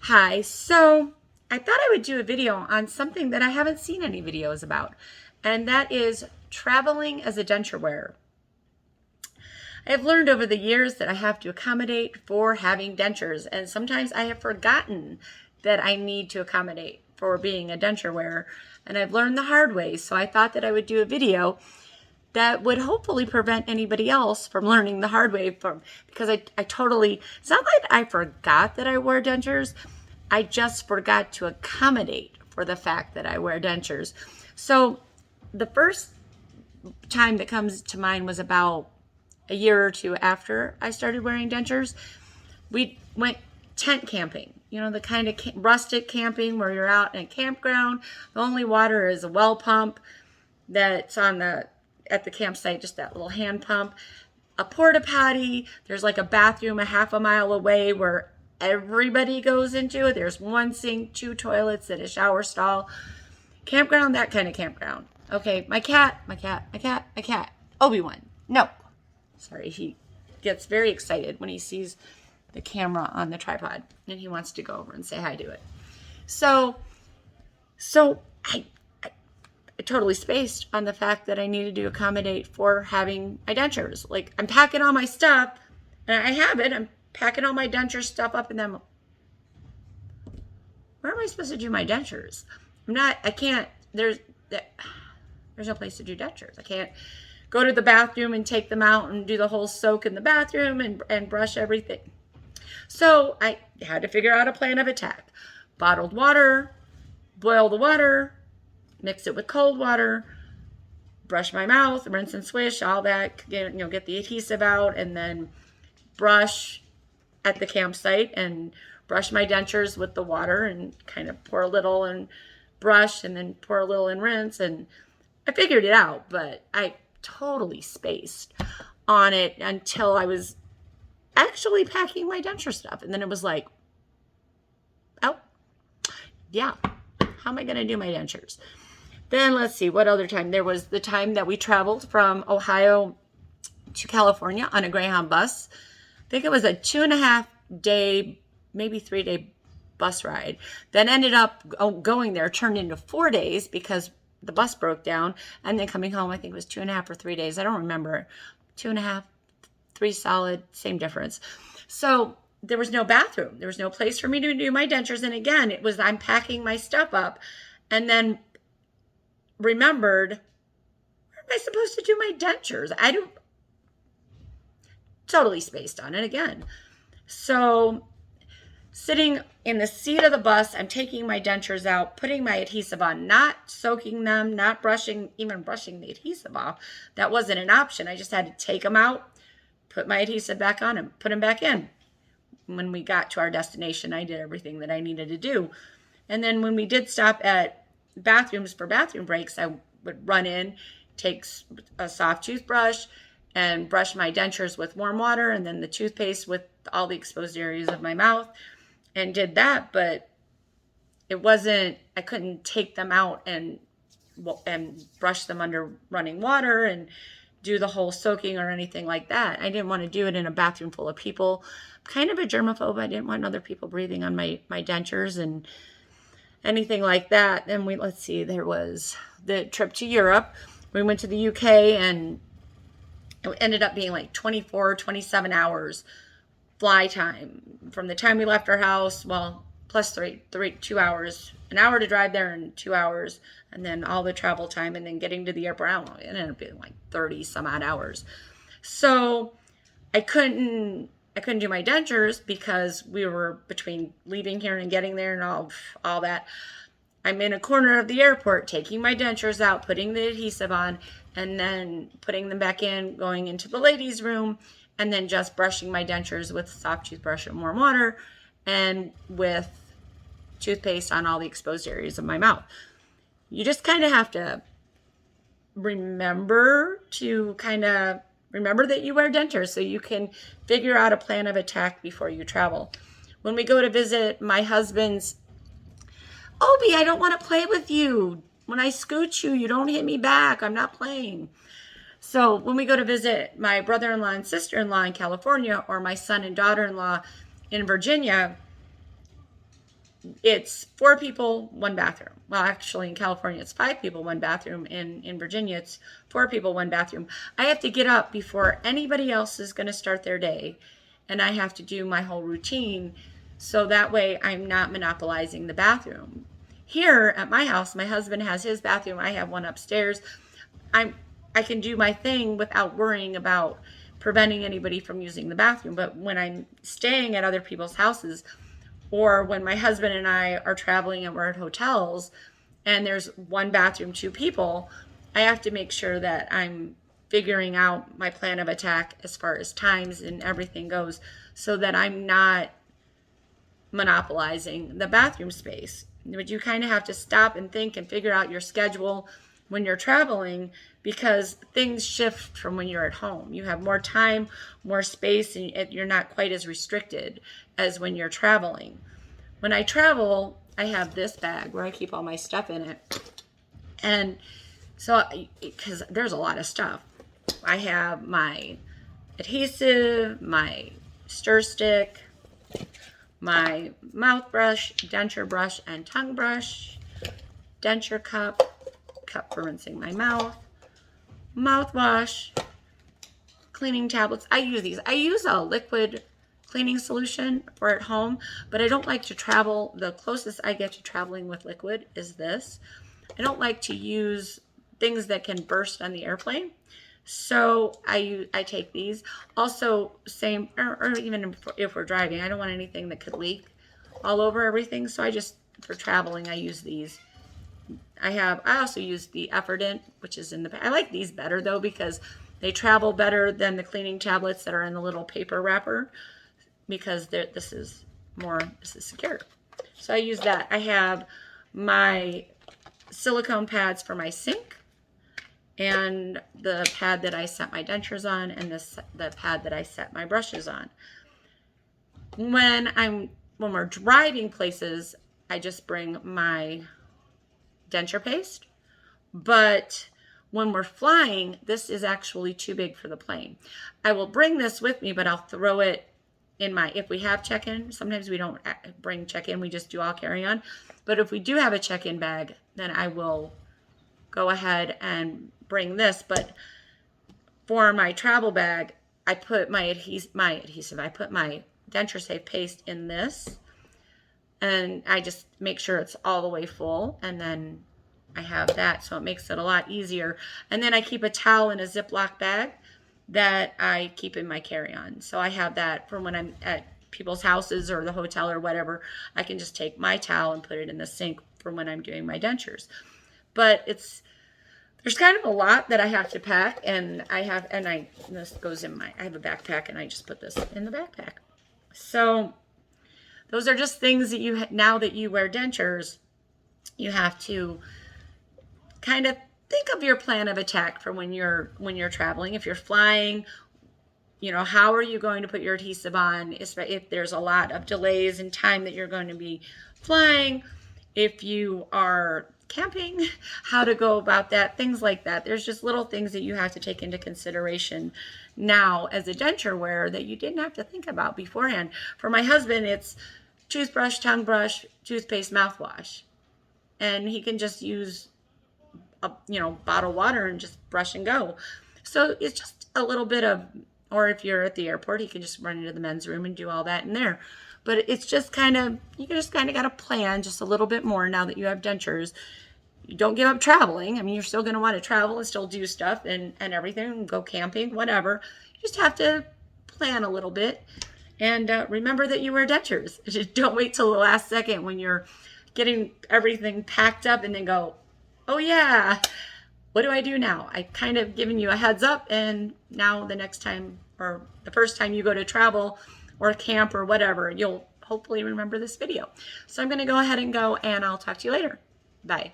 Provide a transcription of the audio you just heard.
Hi, so I thought I would do a video on something that I haven't seen any videos about, and that is traveling as a denture wearer. I have learned over the years that I have to accommodate for having dentures, and sometimes I have forgotten that I need to accommodate for being a denture wearer, and I've learned the hard way, so I thought that I would do a video that would hopefully prevent anybody else from learning the hard way because I totally, it's not like I forgot that I wore dentures. I just forgot to accommodate for the fact that I wear dentures. So the first time that comes to mind was about a year or two after I started wearing dentures. We went tent camping, the kind of rustic camping where you're out in a campground. The only water is a well pump that's at the campsite, just that little hand pump, a porta potty. There's like a bathroom a half a mile away where everybody goes into it. There's one sink, two toilets, and a shower stall. Campground, that kind of campground. Okay, my cat. Obi-Wan. No. Sorry, he gets very excited when he sees the camera on the tripod and he wants to go over and say hi to it. So I totally spaced on the fact that I needed to accommodate for having my dentures. Like, I'm packing all my stuff, and I have it. I'm packing all my denture stuff up, and then where am I supposed to do my dentures? I can't, there's no place to do dentures. I can't go to the bathroom and take them out and do the whole soak in the bathroom and brush everything. So I had to figure out a plan of attack. Bottled water, boil the water, mix it with cold water, brush my mouth, rinse and swish, all that, get the adhesive out, and then brush at the campsite and brush my dentures with the water and kind of pour a little and brush and then pour a little and rinse. And I figured it out, but I totally spaced on it until I was actually packing my denture stuff. And then it was like, oh, yeah, how am I going to do my dentures? Then let's see, what other time? There was the time that we traveled from Ohio to California on a Greyhound bus. I think it was a 2.5 day, maybe 3 day bus ride. Then ended up going there, turned into 4 days because the bus broke down. And then coming home, I think it was 2.5 or 3 days. I don't remember. 2.5, 3 solid, same difference. So there was no bathroom. There was no place for me to do my dentures. And again, it was I'm packing my stuff up and then remembered, where am I supposed to do my dentures? I don't, totally spaced on it again. So sitting in the seat of the bus, I'm taking my dentures out, putting my adhesive on, not soaking them, not brushing the adhesive off. That wasn't an option. I just had to take them out, put my adhesive back on, and put them back in. When we got to our destination, I did everything that I needed to do. And then when we did stop at bathrooms for bathroom breaks, I would run in, take a soft toothbrush and brush my dentures with warm water and then the toothpaste with all the exposed areas of my mouth, and did that. But I couldn't take them out and brush them under running water and do the whole soaking or anything like that. I didn't want to do it in a bathroom full of people. I'm kind of a germaphobe. I didn't want other people breathing on my dentures and anything like that. And let's see, there was the trip to Europe. We went to the UK and it ended up being like 24, 27 hours fly time from the time we left our house. Well, plus 2 hours, an hour to drive there and 2 hours, and then all the travel time and then getting to the airport. I don't know, it ended up being like 30 some odd hours. So I couldn't do my dentures because we were between leaving here and getting there and all that. I'm in a corner of the airport taking my dentures out, putting the adhesive on, and then putting them back in, going into the ladies' room, and then just brushing my dentures with a soft toothbrush and warm water and with toothpaste on all the exposed areas of my mouth. You just kind of have to remember that you wear dentures so you can figure out a plan of attack before you travel. When we go to visit my husband's, Obi, I don't want to play with you. When I scoot you, you don't hit me back. I'm not playing. So when we go to visit my brother-in-law and sister-in-law in California, or my son and daughter-in-law in Virginia, it's 4 people, 1 bathroom. Well, actually in California, it's 5 people, 1 bathroom. In Virginia, it's 4 people, 1 bathroom. I have to get up before anybody else is going to start their day, and I have to do my whole routine, so that way I'm not monopolizing the bathroom. Here at my house, my husband has his bathroom. I have one upstairs. I can do my thing without worrying about preventing anybody from using the bathroom. But when I'm staying at other people's houses, or when my husband and I are traveling and we're at hotels and there's 1 bathroom, 2 people, I have to make sure that I'm figuring out my plan of attack as far as times and everything goes, so that I'm not monopolizing the bathroom space. But you kind of have to stop and think and figure out your schedule when you're traveling, because things shift from when you're at home. You have more time, more space, and you're not quite as restricted as when you're traveling. When I travel, I have this bag where I keep all my stuff in it. And so, because there's a lot of stuff, I have my adhesive, my stir stick, my mouth brush, denture brush and tongue brush, denture cup for rinsing my mouth, mouthwash, cleaning tablets. I use these. I use a liquid cleaning solution for at home, but I don't like to travel. The closest I get to traveling with liquid is this. I don't like to use things that can burst on the airplane, so I take these. Also, same, or even if we're driving, I don't want anything that could leak all over everything, so I just, for traveling, I use these. I also use the Effordent, which is in the, I like these better though, because they travel better than the cleaning tablets that are in the little paper wrapper, because this is secure. So I use that. I have my silicone pads for my sink, and the pad that I set my dentures on, and the pad that I set my brushes on. When we're driving places, I just bring my denture paste. But when we're flying, this is actually too big for the plane. I will bring this with me, but I'll throw it in if we have check-in. Sometimes we don't bring check-in, we just do all carry-on. But if we do have a check-in bag, then I will go ahead and bring this. But for my travel bag, I put my adhesive, I put my denture safe paste in this, and I just make sure it's all the way full, and then I have that, so it makes it a lot easier. And then I keep a towel in a Ziploc bag that I keep in my carry-on. So I have that for when I'm at people's houses or the hotel or whatever. I can just take my towel and put it in the sink for when I'm doing my dentures. But there's kind of a lot that I have to pack, and this goes in I have a backpack, and I just put this in the backpack. So those are just things that now that you wear dentures, you have to kind of think of your plan of attack for when you're traveling. If you're flying, how are you going to put your adhesive on if there's a lot of delays in time that you're going to be flying? If you are camping, how to go about that, things like that. There's just little things that you have to take into consideration now as a denture wearer that you didn't have to think about beforehand. For my husband, it's toothbrush, tongue brush, toothpaste, mouthwash. And he can just use bottled water and just brush and go. So it's just a little bit of, or if you're at the airport, he can just run into the men's room and do all that in there. But it's just you just kind of got to plan just a little bit more now that you have dentures. You don't give up traveling. I mean, you're still going to want to travel and still do stuff and everything, go camping, whatever. You just have to plan a little bit. And remember that you wear dentures. Just don't wait till the last second when you're getting everything packed up and then go, oh yeah, what do I do now? I kind of given you a heads up, and now the next time or the first time you go to travel or camp or whatever, you'll hopefully remember this video. So I'm going to go ahead and go, and I'll talk to you later. Bye.